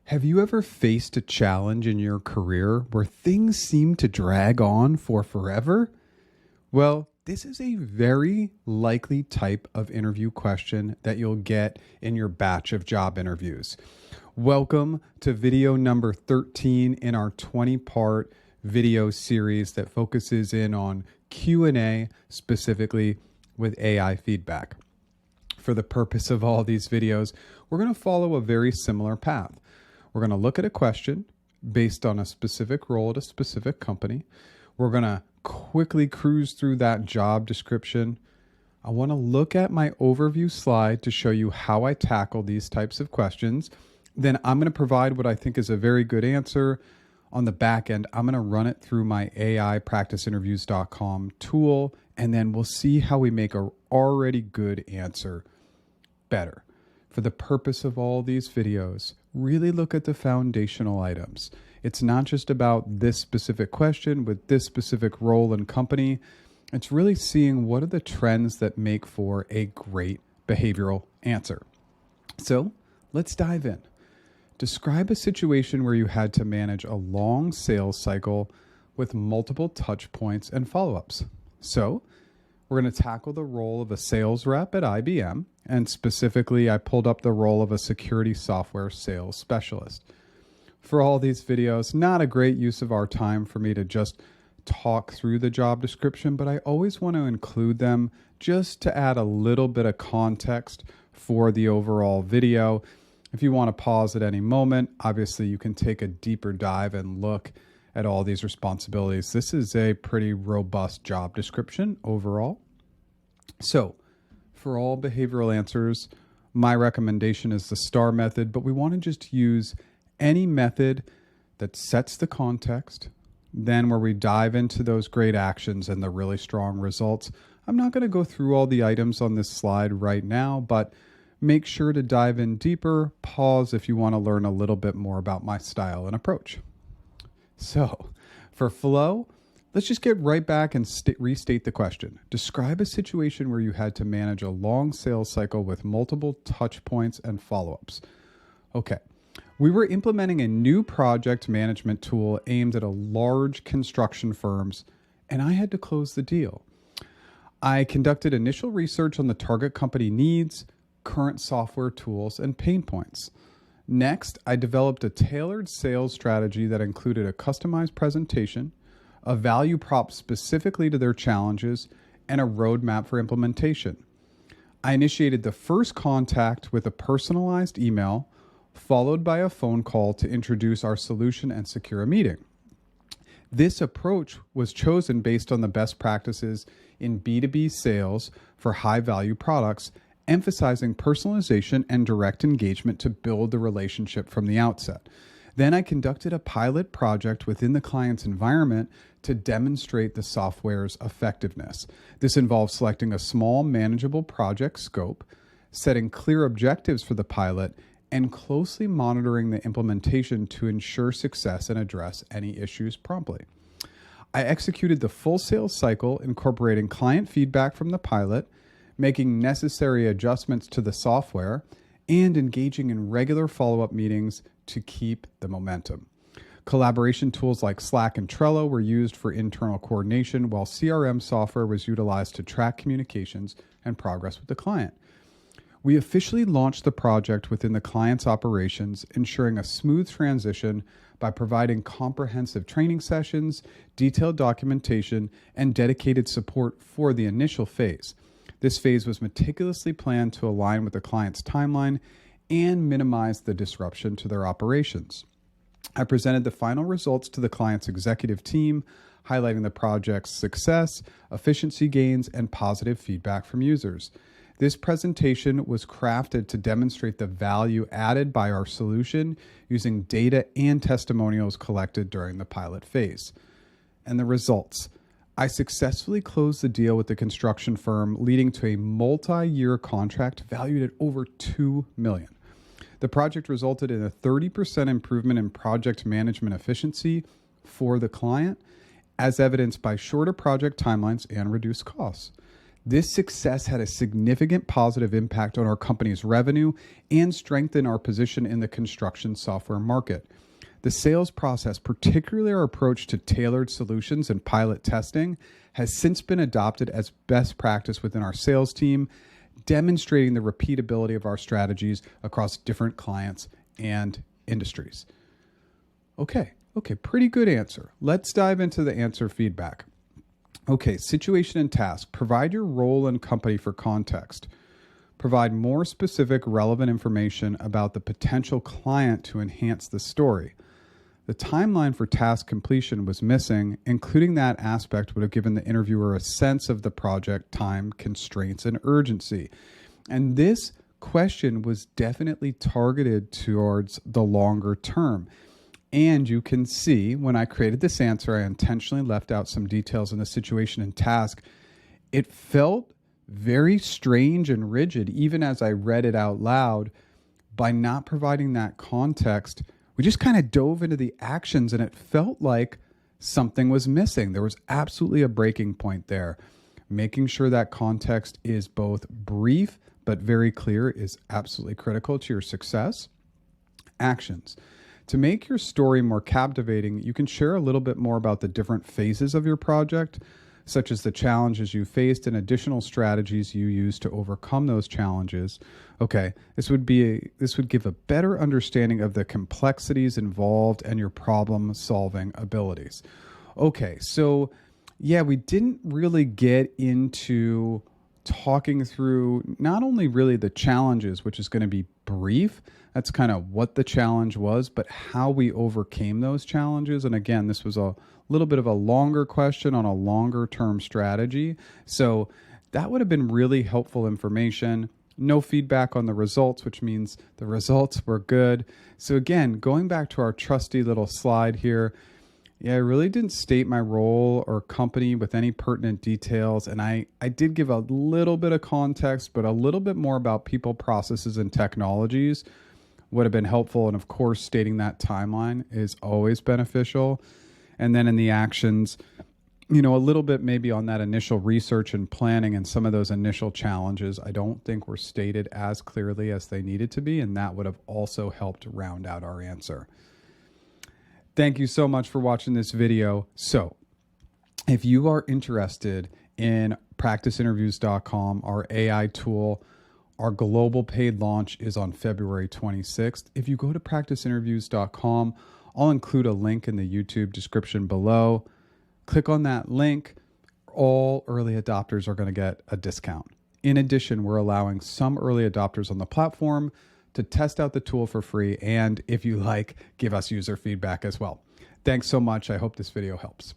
Have you ever faced a challenge in your career where things seem to drag on for forever? Well, this is a very likely type of interview question that you'll get in your batch of job interviews. Welcome to video number 13 in our 20-part video series that focuses in on Q&A, specifically with AI feedback. For the purpose of all these videos, we're going to follow a very similar path. We're going to look at a question based on a specific role at a specific company. We're going to quickly cruise through that job description. I want to look at my overview slide to show you how I tackle these types of questions. Then I'm going to provide what I think is a very good answer. On the back end, I'm going to run it through my AIpracticeinterviews.com tool, and then we'll see how we make an already good answer better. For the purpose of all these videos, really look at the foundational items. It's not just about this specific question with this specific role and company. It's really seeing what are the trends that make for a great behavioral answer. So let's dive in. Describe a situation where you had to manage a long sales cycle with multiple touch points and follow-ups. So we're going to tackle the role of a sales rep at IBM, and specifically, I pulled up the role of a security software sales specialist. For all these videos, not a great use of our time for me to just talk through the job description, but I always want to include them just to add a little bit of context for the overall video. If you want to pause at any moment, obviously you can take a deeper dive and look at all these responsibilities. This is a pretty robust job description overall. So for all behavioral answers, my recommendation is the STAR method, but we want to just use any method that sets the context, then where we dive into those great actions and the really strong results. I'm not going to go through all the items on this slide right now, but make sure to dive in deeper, pause if you want to learn a little bit more about my style and approach. So for flow, let's just get right back and restate the question. Describe a situation where you had to manage a long sales cycle with multiple touch points and follow-ups. Okay, we were implementing a new project management tool aimed at a large construction firms, and I had to close the deal. I conducted initial research on the target company needs, current software tools, and pain points. Next, I developed a tailored sales strategy that included a customized presentation, a value prop specifically to their challenges, and a roadmap for implementation. I initiated the first contact with a personalized email, followed by a phone call to introduce our solution and secure a meeting. This approach was chosen based on the best practices in B2B sales for high-value products, emphasizing personalization and direct engagement to build the relationship from the outset. Then I conducted a pilot project within the client's environment to demonstrate the software's effectiveness. This involves selecting a small, manageable project scope, setting clear objectives for the pilot, and closely monitoring the implementation to ensure success and address any issues promptly. I executed the full sales cycle, incorporating client feedback from the pilot, making necessary adjustments to the software, and engaging in regular follow-up meetings to keep the momentum. Collaboration tools like Slack and Trello were used for internal coordination, while CRM software was utilized to track communications and progress with the client. We officially launched the project within the client's operations, ensuring a smooth transition by providing comprehensive training sessions, detailed documentation, and dedicated support for the initial phase. This phase was meticulously planned to align with the client's timeline and minimize the disruption to their operations. I presented the final results to the client's executive team, highlighting the project's success, efficiency gains, and positive feedback from users. This presentation was crafted to demonstrate the value added by our solution using data and testimonials collected during the pilot phase. And the results. I successfully closed the deal with the construction firm, leading to a multi-year contract valued at over $2 million. The project resulted in a 30% improvement in project management efficiency for the client, as evidenced by shorter project timelines and reduced costs. This success had a significant positive impact on our company's revenue and strengthened our position in the construction software market. The sales process, particularly our approach to tailored solutions and pilot testing, has since been adopted as best practice within our sales team, demonstrating the repeatability of our strategies across different clients and industries. Okay, pretty good answer. Let's dive into the answer feedback. Okay, situation and task. Provide your role and company for context. Provide more specific, relevant information about the potential client to enhance the story. The timeline for task completion was missing. Including that aspect would have given the interviewer a sense of the project time constraints and urgency. And this question was definitely targeted towards the longer term. And you can see when I created this answer, I intentionally left out some details in the situation and task. It felt very strange and rigid, even as I read it out loud. By not providing that context, we just kind of dove into the actions and it felt like something was missing. There was absolutely a breaking point there. Making sure that context is both brief but very clear is absolutely critical to your success. Actions. To make your story more captivating, you can share a little bit more about the different phases of your project, such as the challenges you faced and additional strategies you used to overcome those challenges. Okay, this would give a better understanding of the complexities involved and your problem-solving abilities. Okay, so yeah, we didn't really get into talking through not only really the challenges, which is going to be brief, that's kind of what the challenge was, but how we overcame those challenges. And again, this was a little bit of a longer question on a longer term strategy. So that would have been really helpful information. No feedback on the results, which means the results were good. So again, going back to our trusty little slide here, yeah, I really didn't state my role or company with any pertinent details. And I did give a little bit of context, but a little bit more about people, processes, and technologies would have been helpful. And of course, stating that timeline is always beneficial. And then in the actions, a little bit maybe on that initial research and planning and some of those initial challenges, I don't think were stated as clearly as they needed to be. And that would have also helped round out our answer. Thank you so much for watching this video. So if you are interested in practiceinterviews.com, our AI tool, our global paid launch is on February 26th. If you go to practiceinterviews.com, I'll include a link in the YouTube description below. Click on that link. All early adopters are going to get a discount. In addition, we're allowing some early adopters on the platform to test out the tool for free. And if you like, give us user feedback as well. Thanks so much. I hope this video helps.